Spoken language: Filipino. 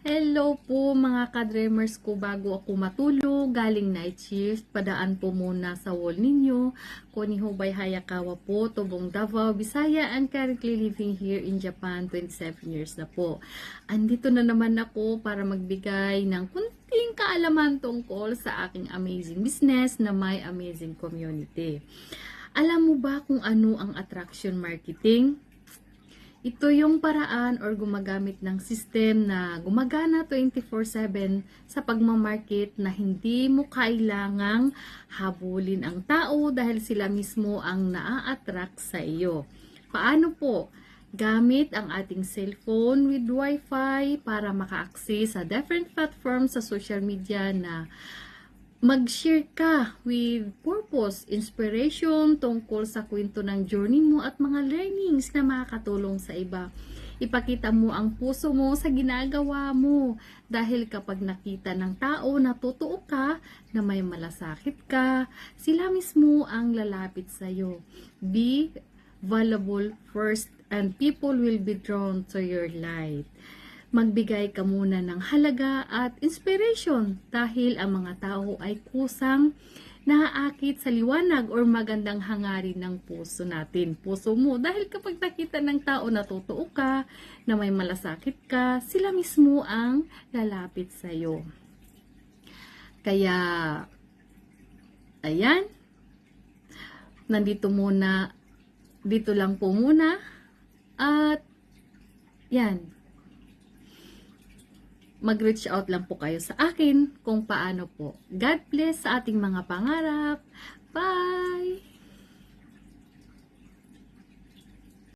Hello po mga ka-dreamers ko, bago ako matulog, galing night shift, padaan po muna sa wall ninyo. Konihubay Hayakawa po, Tubong Davao, Bisaya, and currently living here in Japan, 27 years na po. Andito na naman ako para magbigay ng kunting kaalaman tungkol sa aking amazing business na may amazing community. Alam mo ba kung ano ang attraction marketing? Ito yung paraan or gumagamit ng system na gumagana 24/7 sa pagmamarket na hindi mo kailangang habulin ang tao dahil sila mismo ang naa-attract sa iyo. Paano po? Gamit ang ating cellphone with Wi-Fi para maka-access sa different platforms sa social media na mag-share ka with purpose, inspiration tungkol sa kwento ng journey mo at mga learnings na makakatulong sa iba. Ipakita mo ang puso mo sa ginagawa mo dahil kapag nakita ng tao na totoo ka, na may malasakit ka, sila mismo ang lalapit sa iyo. Be valuable first and people will be drawn to your light. Magbigay ka muna ng halaga at inspiration dahil ang mga tao ay kusang naaakit sa liwanag or magandang hangarin ng puso natin. Puso mo. Dahil kapag nakita ng tao na totoo ka, na may malasakit ka, sila mismo ang lalapit sa iyo. Kaya, ayan. Dito lang po muna. At, yan. Mag-reach out lang po kayo sa akin kung paano po. God bless sa ating mga pangarap. Bye!